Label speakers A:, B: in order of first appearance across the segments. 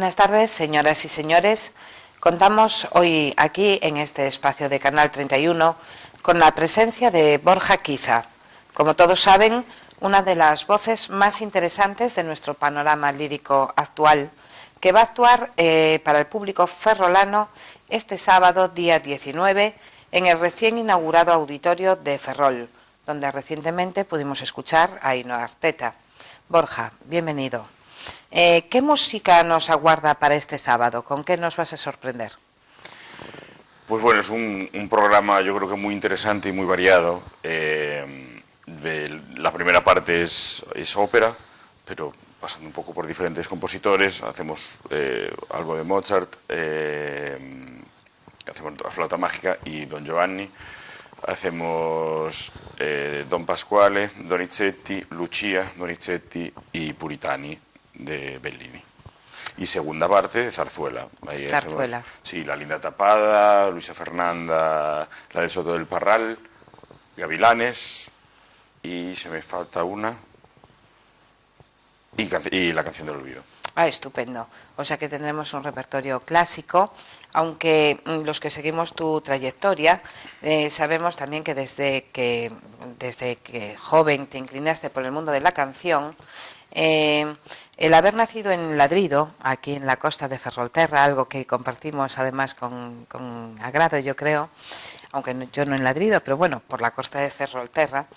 A: Buenas tardes, señoras y señores. Contamos hoy aquí, en este espacio de Canal 31, con la presencia de Borja Quiza. Como todos saben, una de las voces más interesantes de nuestro panorama lírico actual, que va a actuar para el público ferrolano este sábado, día 19, en el recién inaugurado auditorio de Ferrol, donde recientemente pudimos escuchar a Ainhoa Arteta. Borja, bienvenido. ¿Qué música nos aguarda para este sábado? ¿Con qué nos vas a sorprender?
B: Pues bueno, es un programa yo creo que muy interesante y muy variado. La primera parte es ópera, pero pasando un poco por diferentes compositores. Hacemos algo de Mozart, hacemos La flauta mágica y Don Giovanni. Hacemos Don Pasquale, Donizetti, Lucia, Donizetti y Puritani de Bellini. Y segunda parte de Zarzuela. Ahí
A: Zarzuela.
B: Sí, La linda tapada, Luisa Fernanda, la del Soto del Parral, Gavilanes, y se me falta una, y La canción del olvido.
A: Ah, estupendo. O sea que tendremos un repertorio clásico, aunque los que seguimos tu trayectoria sabemos también que desde que joven te inclinaste por el mundo de la canción. El haber nacido en Ladrido, aquí en la costa de Ferrolterra, algo que compartimos además con agrado, yo creo, aunque yo no en Ladrido, pero bueno, por la costa de Ferrolterra,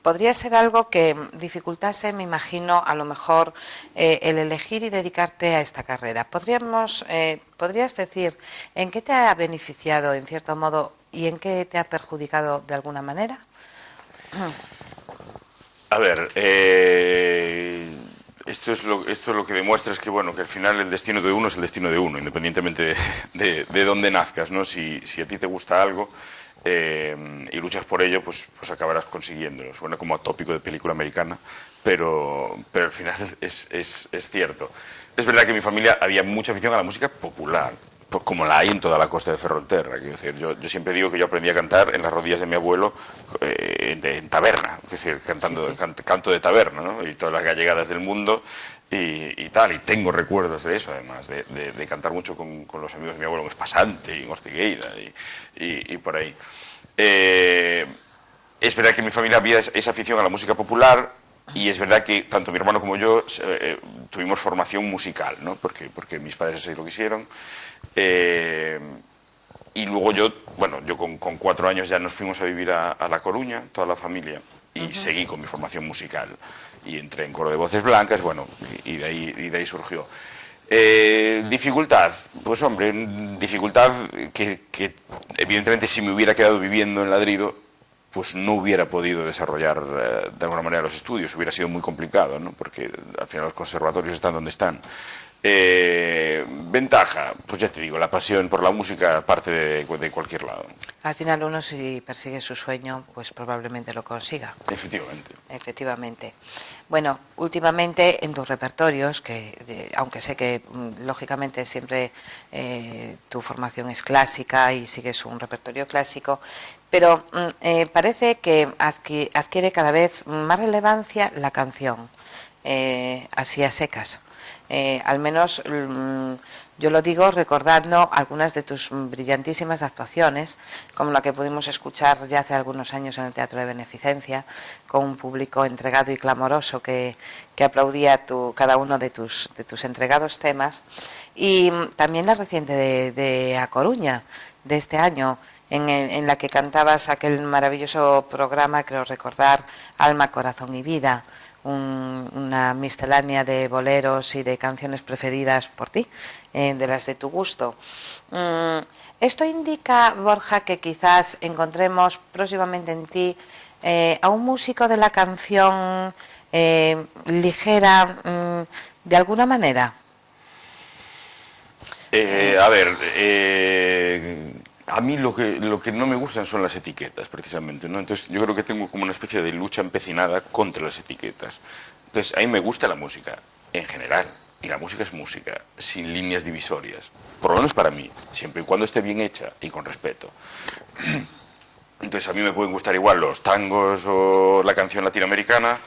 A: podría ser algo que dificultase, me imagino, a lo mejor el elegir y dedicarte a esta carrera. ¿Podrías decir en qué te ha beneficiado, en cierto modo, y en qué te ha perjudicado de alguna manera?
B: A ver, esto es lo que demuestra es que, bueno, que al final el destino de uno es el destino de uno, independientemente de dónde nazcas, ¿no? Si a ti te gusta algo y luchas por ello, pues acabarás consiguiéndolo. Suena como atópico de película americana, pero al final es cierto. Es verdad que en mi familia había mucha afición a la música popular, como la hay en toda la costa de Ferrolterra. Quiero decir, yo siempre digo que yo aprendí a cantar en las rodillas de mi abuelo en taberna, es decir, cantando, sí. Canto de taberna, ¿no? Y todas las gallegadas del mundo y tal, y tengo recuerdos de eso, además, de cantar mucho con los amigos de mi abuelo en Espasante y en Ortigueira y por ahí. Es verdad que en mi familia había esa afición a la música popular. Y es verdad que tanto mi hermano como yo tuvimos formación musical, ¿no? Porque mis padres así lo quisieron. Y luego yo con 4 años ya nos fuimos a vivir a La Coruña, toda la familia, y seguí con mi formación musical. Y entré en coro de voces blancas, bueno, y de ahí surgió. Dificultad, pues hombre, dificultad que evidentemente si me hubiera quedado viviendo en Ladrido, pues no hubiera podido desarrollar de alguna manera los estudios, hubiera sido muy complicado, ¿no? Porque al final los conservatorios están donde están. Ventaja, pues ya te digo, la pasión por la música parte de cualquier lado.
A: Al final uno, si persigue su sueño, pues probablemente lo consiga.
B: Efectivamente.
A: Efectivamente. Bueno, últimamente en tus repertorios, aunque sé que lógicamente siempre tu formación es clásica y sigues un repertorio clásico, pero parece que adquiere cada vez más relevancia la canción, así a secas. Al menos yo lo digo recordando algunas de tus brillantísimas actuaciones, como la que pudimos escuchar ya hace algunos años en el Teatro de Beneficencia, con un público entregado y clamoroso que aplaudía cada uno de tus entregados temas, y también la reciente de A Coruña, de este año, en la que cantabas aquel maravilloso programa, creo recordar, Alma, Corazón y Vida, una miscelánea de boleros y de canciones preferidas por ti, de las de tu gusto. Esto indica, Borja, que quizás encontremos próximamente en ti a un músico de la canción ligera, de alguna manera.
B: A ver, a mí lo que no me gustan son las etiquetas, precisamente, ¿no? Entonces yo creo que tengo como una especie de lucha empecinada contra las etiquetas. Entonces a mí me gusta la música, en general, y la música es música, sin líneas divisorias, por lo menos para mí, siempre y cuando esté bien hecha y con respeto. Entonces a mí me pueden gustar igual los tangos o la canción latinoamericana,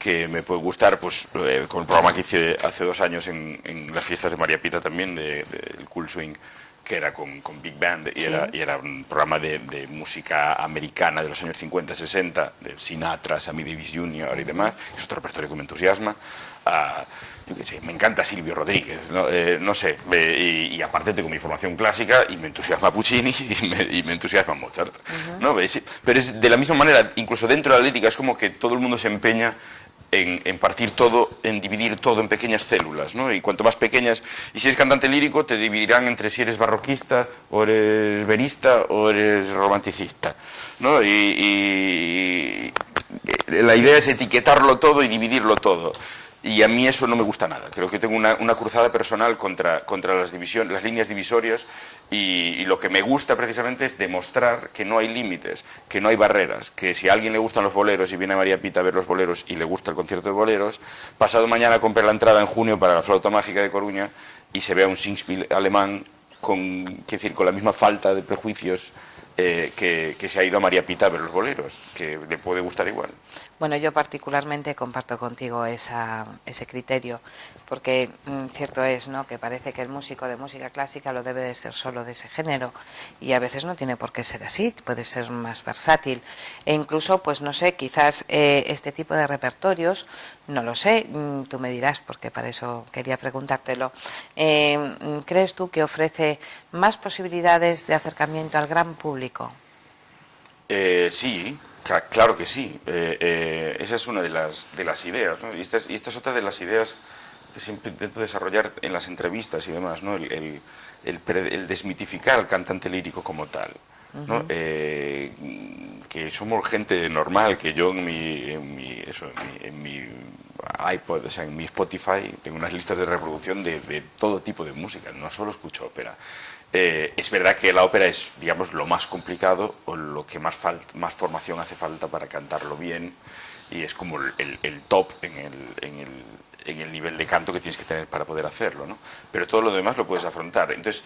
B: que me puede gustar, pues con el programa que hice hace 2 años en las fiestas de María Pita también, del Cool Swing, que era con Big Band, y,
A: Sí.
B: y era un programa de música americana de los años 50-60, de Sinatra, Sammy Davis Jr. y demás. Es otro repertorio que me entusiasma. Yo qué sé, me encanta Silvio Rodríguez, no, no sé, y aparte tengo mi formación clásica y me entusiasma Puccini y me entusiasma Mozart, ¿no? Pero es de la misma manera, incluso dentro de la lírica, es como que todo el mundo se empeña en partir todo, en dividir todo en pequeñas células, ¿no? Y cuanto más pequeñas, y si eres cantante lírico, te dividirán entre si eres barroquista, o eres verista, o eres romanticista, ¿no? Y la idea es etiquetarlo todo y dividirlo todo. Y a mí eso no me gusta nada. Creo que tengo una cruzada personal contra las líneas divisorias, y lo que me gusta precisamente es demostrar que no hay límites, que no hay barreras, que si a alguien le gustan los boleros y viene a María Pita a ver los boleros y le gusta el concierto de boleros, pasado mañana compre la entrada en junio para la Flauta Mágica de Coruña y se vea un Singspiel alemán con la misma falta de prejuicios que se ha ido a María Pita a ver los boleros, que le puede gustar igual.
A: Bueno, yo particularmente comparto contigo ese criterio, porque cierto es, ¿no?, que parece que el músico de música clásica lo debe de ser solo de ese género, y a veces no tiene por qué ser así, puede ser más versátil, e incluso, pues no sé, quizás este tipo de repertorios, no lo sé, tú me dirás, porque para eso quería preguntártelo, ¿crees tú que ofrece más posibilidades de acercamiento al gran público?
B: Sí, claro que sí. Esa es una de las ideas, ¿no? Y esta es otra de las ideas que siempre intento desarrollar en las entrevistas y demás, ¿no? El desmitificar al cantante lírico como tal, ¿no? Que somos gente normal, que yo en mi iPod, o sea, en mi Spotify tengo unas listas de reproducción de todo tipo de música, no solo escucho ópera. Es verdad que la ópera es, digamos, lo más complicado, o lo que más formación hace falta para cantarlo bien, y es como el top en el nivel de canto que tienes que tener para poder hacerlo, ¿no? Pero todo lo demás lo puedes afrontar. Entonces,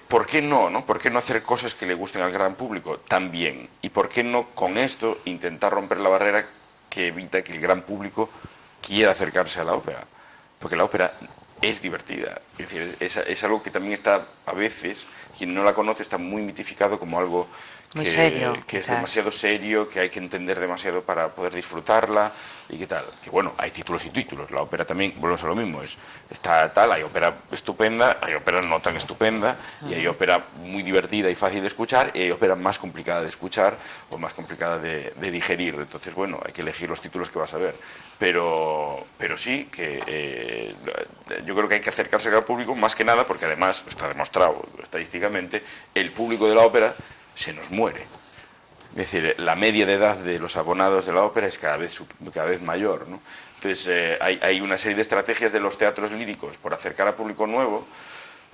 B: ¿por qué no? ¿Por qué no hacer cosas que le gusten al gran público también? ¿Y por qué no con esto intentar romper la barrera que evita que el gran público quiera acercarse a la ópera? Porque la ópera es divertida. Es decir, es algo que también está, a veces, quien no la conoce está muy mitificado como algo
A: Muy serio,
B: que es
A: quizás.
B: demasiado serio, que hay que entender demasiado para poder disfrutarla, y qué tal. Que bueno, hay títulos y títulos. La ópera también, volvemos a lo mismo, está tal, hay ópera estupenda, hay ópera no tan estupenda, y hay ópera muy divertida y fácil de escuchar, y hay ópera más complicada de escuchar o más complicada de digerir. Entonces, bueno, hay que elegir los títulos que vas a ver. Pero sí que yo creo que hay que acercarse al público, más que nada porque además está demostrado estadísticamente, el público de la ópera se nos muere. Es decir, la media de edad de los abonados de la ópera es cada vez mayor, ¿no? Entonces hay una serie de estrategias de los teatros líricos por acercar a público nuevo,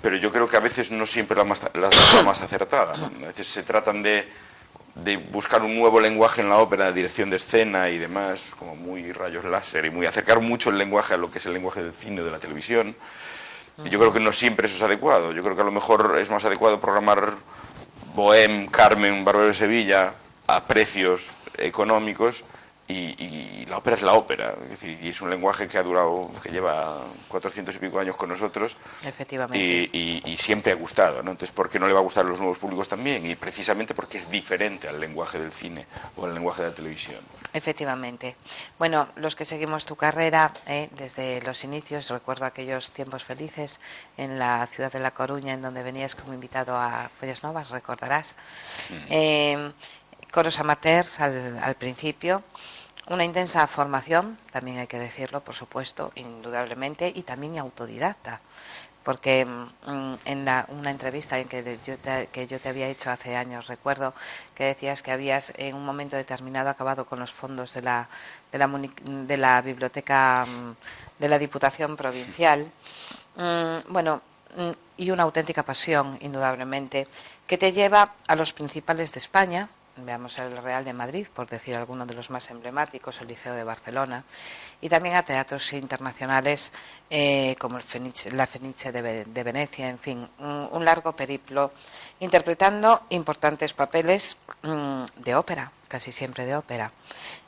B: pero yo creo que a veces no siempre la más acertada, ¿no? A veces se tratan de buscar un nuevo lenguaje en la ópera, dirección de escena y demás, como muy rayos láser, y muy acercar mucho el lenguaje a lo que es el lenguaje del cine o de la televisión. Y yo creo que no siempre eso es adecuado. Yo creo que a lo mejor es más adecuado programar Bohème, Carmen, Bárbaro de Sevilla a precios económicos, y la ópera es la ópera, es decir, y es un lenguaje que ha durado, que lleva 400 y pico años con nosotros,
A: Efectivamente.
B: y siempre ha gustado, ¿no? Entonces, ¿por qué no le va a gustar a los nuevos públicos también? Y precisamente porque es diferente al lenguaje del cine o al lenguaje de la televisión.
A: Efectivamente. Bueno, los que seguimos tu carrera desde los inicios, recuerdo aquellos tiempos felices en la ciudad de La Coruña, en donde venías como invitado a Follas Novas, recordarás. Coros amateurs al principio, una intensa formación, también hay que decirlo, por supuesto, indudablemente, y también autodidacta. Porque en una entrevista que yo te había hecho hace años, recuerdo que decías que habías en un momento determinado acabado con los fondos de la biblioteca de la Diputación Provincial. Bueno, y una auténtica pasión, indudablemente, que te lleva a los principales de España. Veamos el Real de Madrid, por decir alguno de los más emblemáticos, el Liceo de Barcelona, y también a teatros internacionales como la Fenice de Venecia, en fin, un largo periplo, interpretando importantes papeles de ópera. casi siempre de ópera.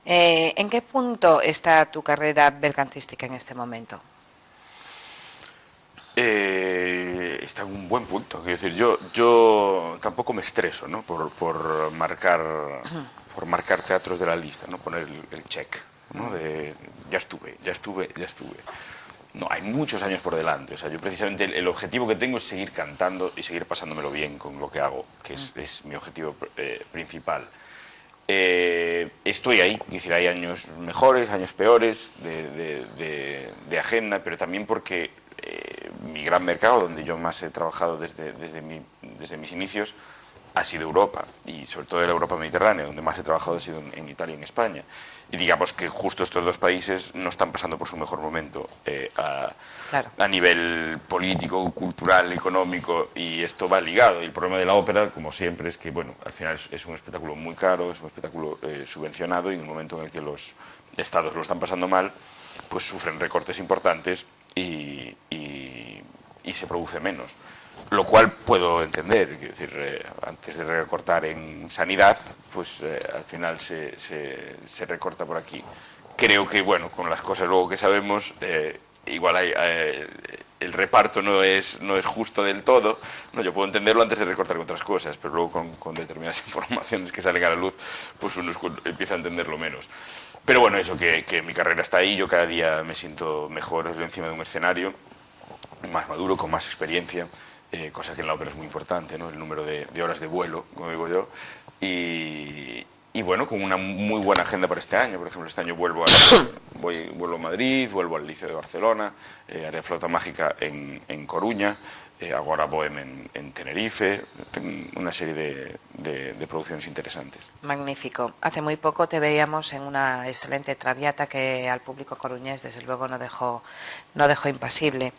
A: ¿En qué punto está tu carrera belcantística en este momento?
B: Está en un buen punto. Quiero decir, yo tampoco me estreso, ¿no? por marcar teatros de la lista, ¿no? Poner el check, ¿no? De ya estuve. No, hay muchos años por delante. O sea, yo precisamente el objetivo que tengo es seguir cantando y seguir pasándomelo bien con lo que hago, que es mi objetivo principal. Estoy ahí, es decir, hay años mejores, años peores de agenda, pero también porque mi gran mercado, donde yo más he trabajado desde mis inicios, ha sido Europa, y sobre todo la Europa mediterránea, donde más he trabajado ha sido en Italia y en España. Y digamos que justo estos dos países no están pasando por su mejor momento
A: Claro.
B: a nivel político, cultural, económico, y esto va ligado. Y el problema de la ópera, como siempre, es que bueno, al final es un espectáculo muy caro, es un espectáculo subvencionado, y en el momento en el que los estados lo están pasando mal, pues sufren recortes importantes y se produce menos. Lo cual puedo entender, es decir, antes de recortar en sanidad, pues al final se recorta por aquí. Creo que, bueno, con las cosas luego que sabemos, igual el reparto no es justo del todo, ¿no? Yo puedo entenderlo antes de recortar con otras cosas, pero luego con determinadas informaciones que salen a la luz, pues uno empieza a entenderlo menos. Pero bueno, eso, que mi carrera está ahí, yo cada día me siento mejor encima de un escenario, más maduro, con más experiencia, cosa que en la ópera es muy importante, ¿no? El número de horas de vuelo, como digo yo, y bueno, con una muy buena agenda para este año. Por ejemplo, este año vuelvo a Madrid, vuelvo al Liceo de Barcelona, haré Flauta Mágica en Coruña, Agora Bohem en Tenerife. Tengo una serie de producciones interesantes.
A: Magnífico. Hace muy poco te veíamos en una excelente Traviata que al público coruñés desde luego no dejó impasible.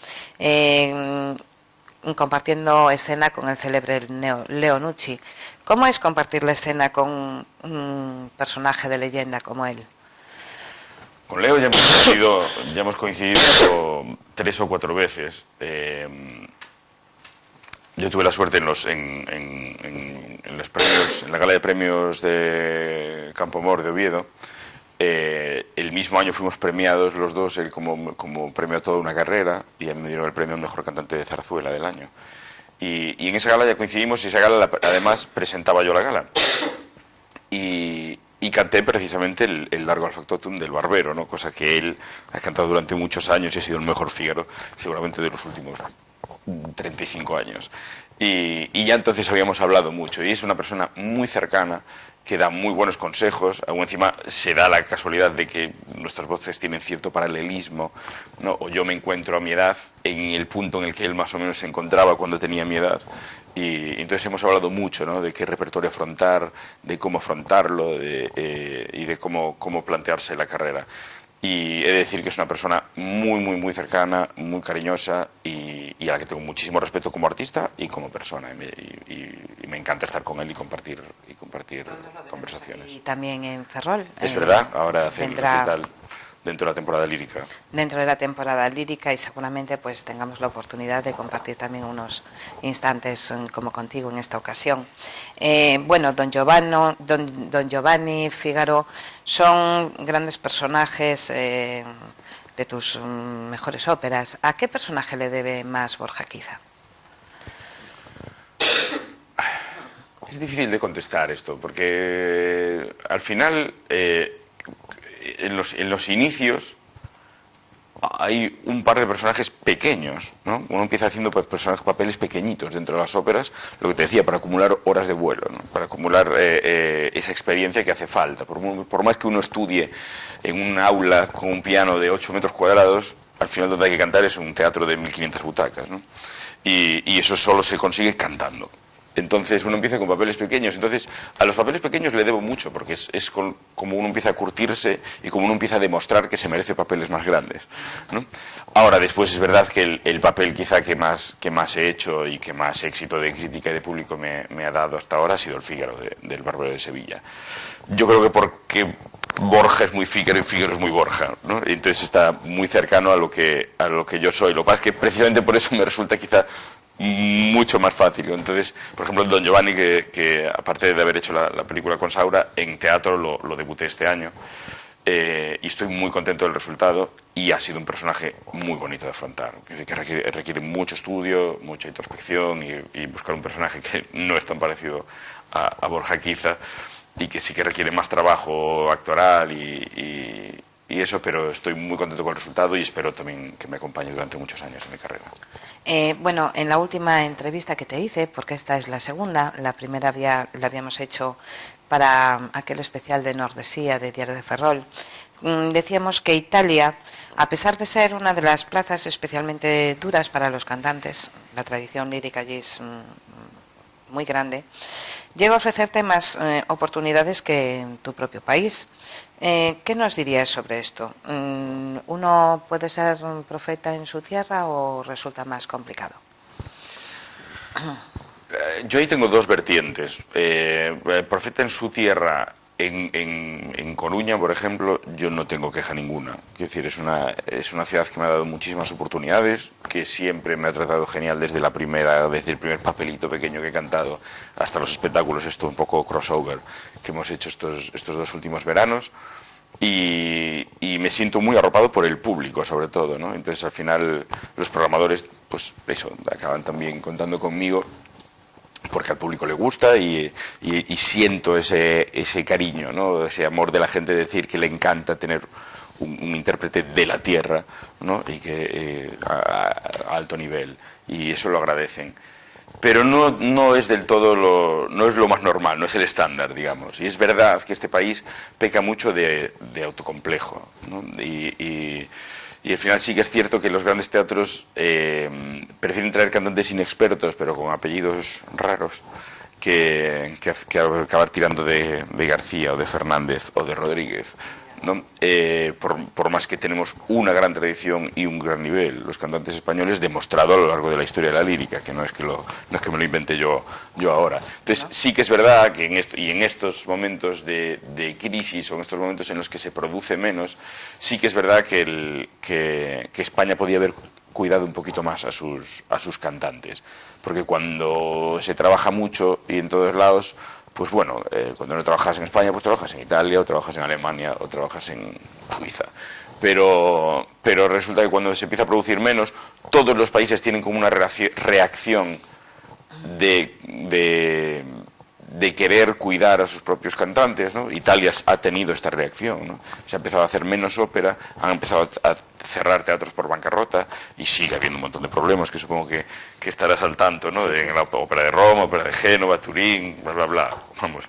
A: Compartiendo escena con el célebre Leo Nucci. ¿Cómo es compartir la escena con un personaje de leyenda como él?
B: Con Leo ya hemos coincidido 3 o 4 veces. Yo tuve la suerte en los premios, en la gala de premios de Campo Mor de Oviedo. El mismo año fuimos premiados los dos, él como premio a toda una carrera, y a mí me dieron el premio al mejor cantante de zarzuela del año. Y en esa gala ya coincidimos, y esa gala además presentaba yo la gala. Y canté precisamente el Largo al Factotum del Barbero, ¿no? Cosa que él ha cantado durante muchos años y ha sido el mejor Fígaro, seguramente de los últimos 35 años. Y ya entonces habíamos hablado mucho, y es una persona muy cercana, que da muy buenos consejos. Aún encima se da la casualidad de que nuestras voces tienen cierto paralelismo, ¿no? O yo me encuentro a mi edad en el punto en el que él más o menos se encontraba cuando tenía mi edad, y entonces hemos hablado mucho, ¿no? De qué repertorio afrontar, de cómo afrontarlo, y de cómo plantearse la carrera. Y he de decir que es una persona muy cercana, muy cariñosa, y a la que tengo muchísimo respeto como artista y como persona. Y me encanta estar con él y compartir conversaciones.
A: Y también en Ferrol.
B: Es verdad, ahora hace el
A: vendrá
B: recital dentro de la temporada lírica.
A: Dentro de la temporada lírica, y seguramente pues tengamos la oportunidad de compartir también unos instantes como contigo en esta ocasión. Bueno, Don Giovanni, Fígaro son grandes personajes de tus mejores óperas. ¿A qué personaje le debe más Borja quizá?
B: Es difícil de contestar esto, porque al final en los inicios hay un par de personajes pequeños, ¿no? Uno empieza haciendo papeles pequeñitos dentro de las óperas, lo que te decía, para acumular horas de vuelo, ¿no? Para acumular esa experiencia que hace falta. Por más que uno estudie en un aula con un piano de 8 metros cuadrados, al final donde hay que cantar es un teatro de 1500 butacas, ¿no? Y eso solo se consigue cantando. Entonces uno empieza con papeles pequeños. Entonces a los papeles pequeños le debo mucho, porque es como uno empieza a curtirse y como uno empieza a demostrar que se merece papeles más grandes, ¿no? Ahora, después es verdad que el papel quizá que más he hecho y que más éxito de crítica y de público me ha dado hasta ahora ha sido el Fígaro del Barbero de Sevilla. Yo creo que porque Borja es muy Fígaro y Fígaro es muy Borja, ¿no? Y entonces está muy cercano a lo que yo soy. Lo que pasa es que precisamente por eso me resulta quizá mucho más fácil. Entonces, por ejemplo, Don Giovanni, que aparte de haber hecho la película con Saura, en teatro lo debuté este año. Y estoy muy contento del resultado y ha sido un personaje muy bonito de afrontar, que requiere mucho estudio, mucha introspección y buscar un personaje que no es tan parecido a Borja quizá y que sí que requiere más trabajo actoral y eso, pero estoy muy contento con el resultado y espero también que me acompañe durante muchos años en mi carrera.
A: Bueno, en la última entrevista que te hice, porque esta es la segunda, la primera la habíamos hecho para aquel especial de Nordesía de Diario de Ferrol, decíamos que Italia, a pesar de ser una de las plazas especialmente duras para los cantantes, la tradición lírica allí es muy grande, llega a ofrecerte más oportunidades que en tu propio país. ¿Qué nos dirías sobre esto? ¿Uno puede ser un profeta en su tierra o resulta más complicado?
B: Yo ahí tengo dos vertientes. Profeta en su tierra, en Coruña, por ejemplo, yo no tengo queja ninguna. Quiero decir, es una ciudad que me ha dado muchísimas oportunidades, que siempre me ha tratado genial desde el primer papelito pequeño que he cantado hasta los espectáculos, esto un poco crossover que hemos hecho estos 2 últimos veranos. Y me siento muy arropado por el público, sobre todo, ¿no? Entonces, al final, los programadores, pues eso, acaban también contando conmigo porque al público le gusta y siento ese cariño, ¿no? Ese amor de la gente, de decir que le encanta tener un intérprete de la tierra, ¿no? Y que a alto nivel, y eso lo agradecen. Pero no es del todo no es lo más normal, no es el estándar, digamos. Y es verdad que este país peca mucho de autocomplejo, ¿no? Y al final sí que es cierto que los grandes teatros prefieren traer cantantes inexpertos, pero con apellidos raros, que acabar tirando de García o de Fernández o de Rodríguez, ¿no? Por más que tenemos una gran tradición y un gran nivel, los cantantes españoles, demostrado a lo largo de la historia de la lírica, que no es que me lo inventé yo ahora. Entonces sí que es verdad que en estos momentos de crisis o en estos momentos en los que se produce menos, sí que es verdad que España podía haber cuidado un poquito más a sus cantantes, porque cuando se trabaja mucho y en todos lados, pues bueno, cuando no trabajas en España, pues trabajas en Italia, o trabajas en Alemania, o trabajas en Suiza. Pero resulta que cuando se empieza a producir menos, todos los países tienen como una reacción de querer cuidar a sus propios cantantes, ¿no? Italia ha tenido esta reacción, ¿no? Se ha empezado a hacer menos ópera, han empezado a cerrar teatros por bancarrota y sigue habiendo un montón de problemas que supongo que estarás al tanto, ¿no? Sí. En la ópera de Roma, ópera de Génova, Turín, bla, bla, bla, vamos.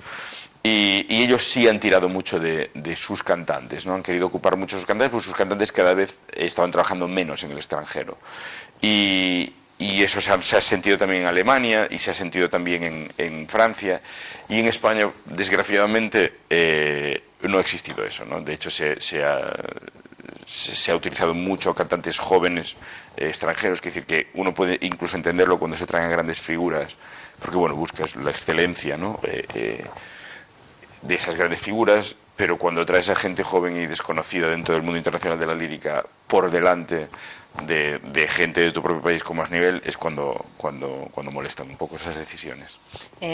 B: Y ellos sí han tirado mucho de sus cantantes, ¿no? Han querido ocupar mucho sus cantantes, porque sus cantantes cada vez estaban trabajando menos en el extranjero. Y eso se ha sentido también en Alemania y se ha sentido también en Francia. Y en España, desgraciadamente, no ha existido eso, ¿no? De hecho, se ha utilizado mucho cantantes jóvenes extranjeros, que decir que uno puede incluso entenderlo cuando se traen grandes figuras, porque bueno, buscas la excelencia, ¿no? De esas grandes figuras, pero cuando traes a gente joven y desconocida dentro del mundo internacional de la lírica por delante de gente de tu propio país con más nivel, es cuando molestan un poco esas decisiones.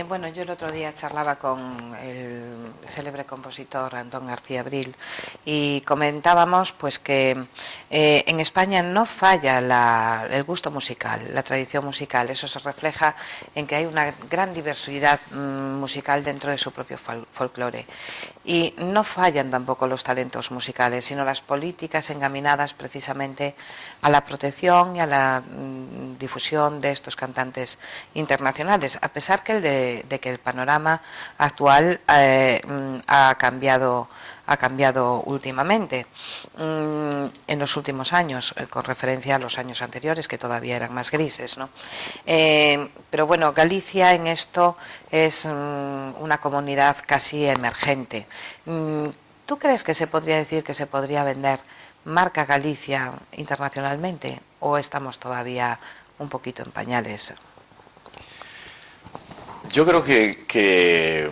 A: Bueno, yo el otro día charlaba con el célebre compositor Antón García Abril y comentábamos pues que en España no falla el gusto musical, la tradición musical. Eso se refleja en que hay una gran diversidad musical dentro de su propio folclore. Y no fallan tampoco los talentos musicales, sino las políticas encaminadas precisamente a la protección y a la difusión de estos cantantes internacionales, a pesar de que el panorama actual ha cambiado últimamente, en los últimos años, con referencia a los años anteriores, que todavía eran más grises, ¿no? Pero bueno, Galicia en esto es una comunidad casi emergente. ¿Tú crees que se podría decir que se podría vender marca Galicia internacionalmente o estamos todavía un poquito en pañales?
B: Yo creo que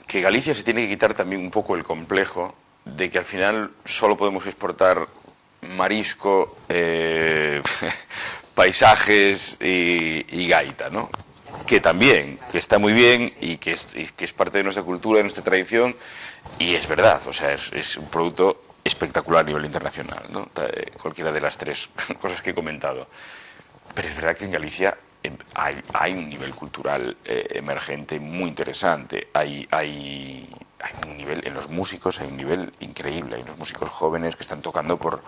B: Galicia se tiene que quitar también un poco el complejo de que al final solo podemos exportar marisco, paisajes y gaita, ¿no? Que también, que está muy bien y que es parte de nuestra cultura, de nuestra tradición, y es verdad, o sea, es un producto espectacular a nivel internacional, ¿no? Cualquiera de las tres cosas que he comentado. Pero es verdad que en Galicia hay un nivel cultural emergente muy interesante. Hay un nivel, en los músicos hay un nivel increíble. Hay unos músicos jóvenes que están tocando por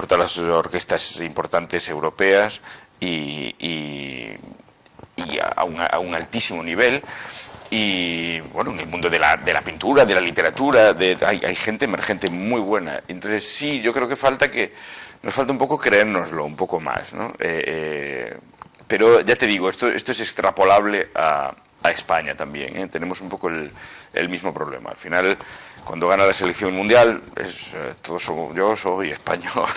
B: todas las orquestas importantes europeas y a un altísimo nivel. Y bueno, en el mundo de la pintura, de la literatura, hay gente emergente muy buena. Entonces sí, yo creo que nos falta un poco creérnoslo un poco más, ¿no? Pero ya te digo, esto es extrapolable a España también, ¿eh? Tenemos un poco el mismo problema. Al final, cuando gana la selección mundial, yo soy español,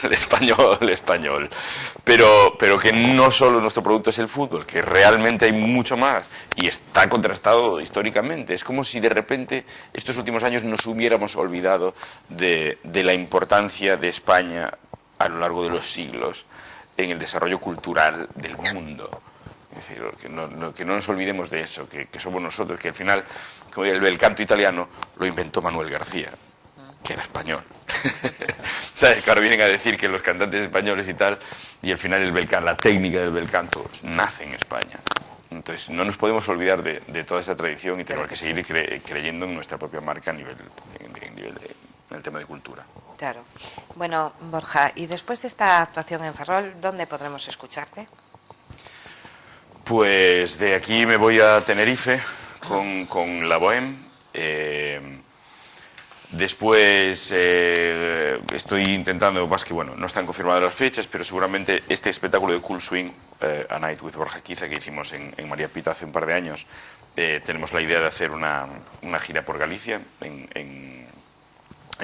B: español. Pero que no solo nuestro producto es el fútbol, que realmente hay mucho más y está contrastado históricamente. Es como si de repente estos últimos años nos hubiéramos olvidado de la importancia de España a lo largo de los siglos en el desarrollo cultural del mundo. Es decir, que no nos olvidemos de eso, que somos nosotros, que al final, como el bel canto italiano lo inventó Manuel García, que era español. ¿Sabes? Que ahora vienen a decir que los cantantes españoles y tal, y al final la técnica del bel canto nace en España. Entonces no nos podemos olvidar de toda esa tradición y tenemos que seguir creyendo en nuestra propia marca en el tema de cultura.
A: Claro. Bueno, Borja, y después de esta actuación en Ferrol, ¿dónde podremos escucharte?
B: Pues de aquí me voy a Tenerife con La Bohème. Después estoy intentando, más que bueno, no están confirmadas las fechas, pero seguramente este espectáculo de Cool Swing, A Night with Borja Quiza, que hicimos en María Pita hace un par de años, tenemos la idea de hacer una gira por Galicia, en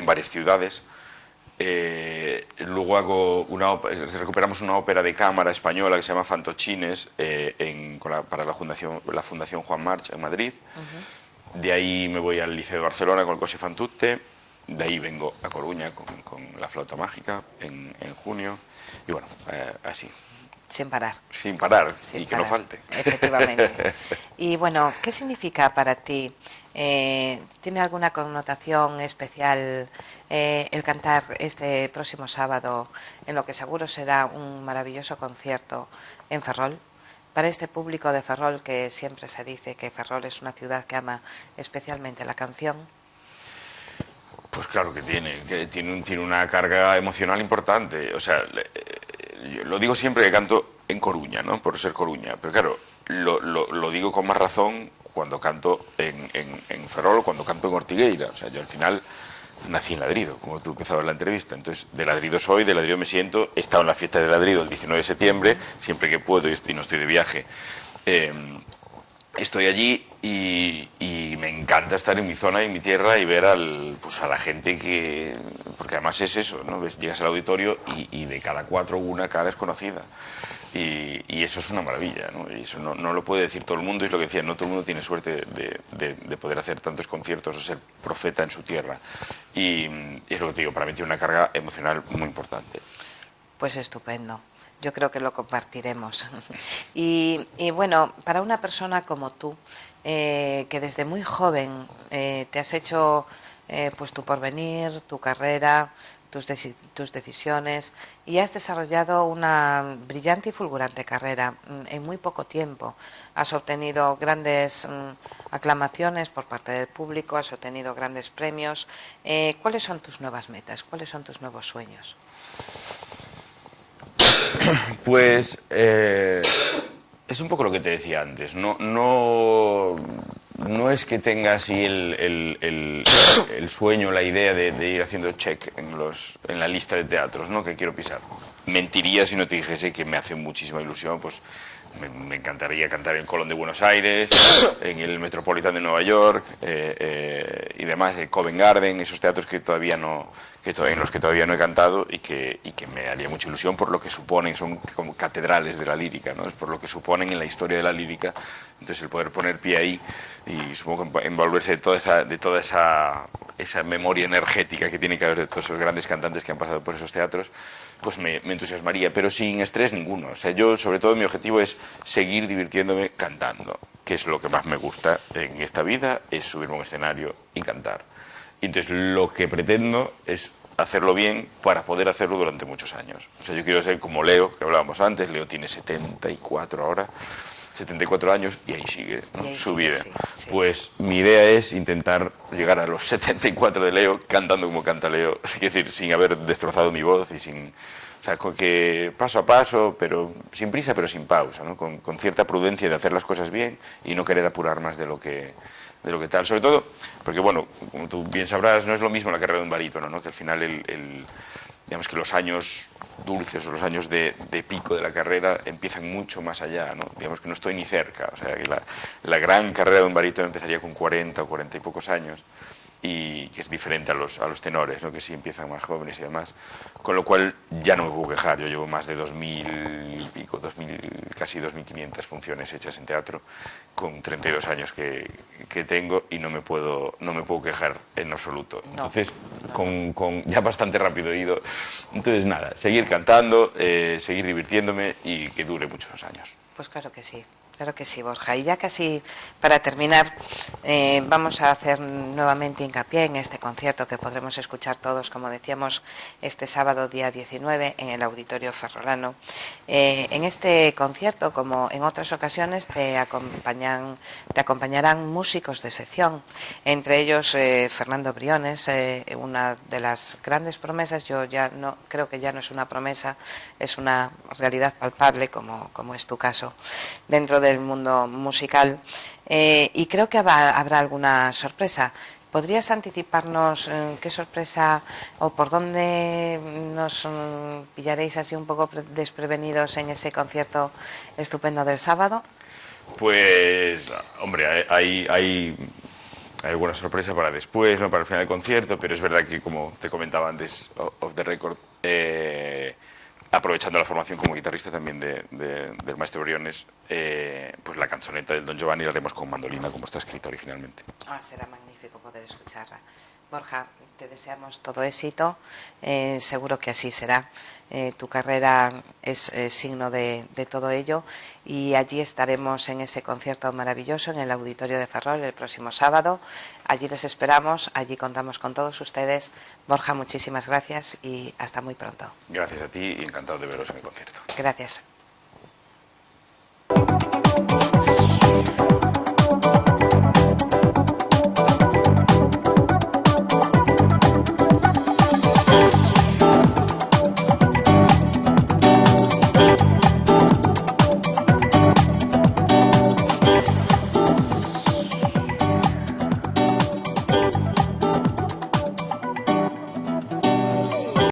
B: varias ciudades. Luego recuperamos una ópera de cámara española que se llama Fantochines para la Fundación Juan March en Madrid. De ahí me voy al Liceo de Barcelona con el Cose fan tutte. De ahí vengo a Coruña con La Flauta Mágica en junio. Y bueno, así.
A: Sin parar.
B: Sin parar,
A: Sin
B: y que
A: parar.
B: no falte.
A: Efectivamente. Y bueno, ¿qué significa para ti? ¿Tiene alguna connotación especial el cantar este próximo sábado en lo que seguro será un maravilloso concierto en Ferrol? Para este público de Ferrol, que siempre se dice que Ferrol es una ciudad que ama especialmente la canción.
B: Pues claro que tiene una carga emocional importante. O sea, yo lo digo siempre que canto en Coruña, ¿no? Por ser Coruña. Pero claro, lo digo con más razón cuando canto en Ferrol o cuando canto en Ortigueira. O sea, yo al final nací en Ladrido, como tú empezabas la entrevista. Entonces, de Ladrido soy, de Ladrido me siento. He estado en la fiesta de Ladrido el 19 de septiembre, siempre que puedo y no estoy de viaje. Estoy allí y me encanta estar en mi zona y en mi tierra y ver a la gente porque además es eso, ¿no? Llegas al auditorio y de cada 4 una cara es conocida. Y eso es una maravilla, ¿no? Y eso no lo puede decir todo el mundo, y es lo que decía, no todo el mundo tiene suerte de poder hacer tantos conciertos o ser profeta en su tierra. Y es lo que te digo, para mí tiene una carga emocional muy importante.
A: Pues estupendo. Yo creo que lo compartiremos. Y bueno, para una persona como tú, que desde muy joven te has hecho pues tu porvenir, tu carrera, tus decisiones, y has desarrollado una brillante y fulgurante carrera en muy poco tiempo. Has obtenido grandes aclamaciones por parte del público, has obtenido grandes premios. ¿Cuáles son tus nuevas metas? ¿Cuáles son tus nuevos sueños?
B: Pues es un poco lo que te decía antes. No es que tenga así el sueño, la idea de ir haciendo check en la lista de teatros, ¿no?, que quiero pisar. Mentiría si no te dijese que me hace muchísima ilusión. Pues me encantaría cantar en el Colón de Buenos Aires, en el Metropolitan de Nueva York y demás, el Covent Garden, esos teatros que todavía no en los que todavía no he cantado y que me haría mucha ilusión por lo que suponen, son como catedrales de la lírica, ¿no? Es por lo que suponen en la historia de la lírica. Entonces el poder poner pie ahí y supongo que envolverse de toda esa memoria energética que tiene que haber de todos esos grandes cantantes que han pasado por esos teatros, pues me entusiasmaría, pero sin estrés ninguno. O sea, yo sobre todo mi objetivo es seguir divirtiéndome cantando, que es lo que más me gusta en esta vida, es subirme a un escenario y cantar. Y entonces lo que pretendo es hacerlo bien para poder hacerlo durante muchos años. O sea, yo quiero ser como Leo, que hablábamos antes. Leo tiene 74 ahora, 74 años y ahí sigue, ¿no?
A: Y ahí
B: Su
A: sigue,
B: vida.
A: sí.
B: Pues mi idea es intentar llegar a los 74 de Leo cantando como canta Leo, es decir, sin haber destrozado mi voz y sin... O sea, con que paso a paso, pero sin prisa, pero sin pausa, ¿no? Con cierta prudencia de hacer las cosas bien y no querer apurar más de lo que tal. Sobre todo, porque bueno, como tú bien sabrás, no es lo mismo la carrera de un barítono, ¿no? Que al final digamos que los años dulces o los años de pico de la carrera empiezan mucho más allá, ¿no? Digamos que no estoy ni cerca, o sea, que la gran carrera de un barítono empezaría con 40 o 40 y pocos años, y que es diferente a los tenores, ¿no? Que sí empiezan más jóvenes y demás, con lo cual ya no me puedo quejar. Yo llevo más de 2000 y pico, casi 2500 funciones hechas en teatro, con 32 años que tengo, y no me puedo quejar en absoluto. Entonces, con ya bastante rápido he ido. Entonces, nada, seguir cantando, seguir divirtiéndome y que dure muchos años.
A: Pues claro que sí, Borja. Y ya casi para terminar, vamos a hacer nuevamente hincapié en este concierto que podremos escuchar todos, como decíamos, este sábado día 19 en el Auditorio Ferrolano. En este concierto, como en otras ocasiones, te acompañarán músicos de sección, entre ellos Fernando Briones, una de las grandes promesas. Yo ya no creo que ya no es una promesa, es una realidad palpable, como es tu caso, dentro del mundo musical, y creo que habrá alguna sorpresa. ¿Podrías anticiparnos qué sorpresa o por dónde nos pillaréis así un poco desprevenidos en ese concierto estupendo del sábado?
B: Pues, hombre, hay alguna sorpresa para después, ¿no? Para el final del concierto, pero es verdad que, como te comentaba antes, off the record, aprovechando la formación como guitarrista también del maestro Briones, pues la canzoneta del Don Giovanni la haremos con mandolina, como está escrita originalmente.
A: Será magnífico poder escucharla. Borja, te deseamos todo éxito, seguro que así será. Tu carrera es signo de todo ello, y allí estaremos en ese concierto maravilloso en el Auditorio de Ferrol el próximo sábado. Allí les esperamos, allí contamos con todos ustedes. Borja, muchísimas gracias y hasta muy pronto.
B: Gracias a ti y encantado de veros en el concierto.
A: Gracias.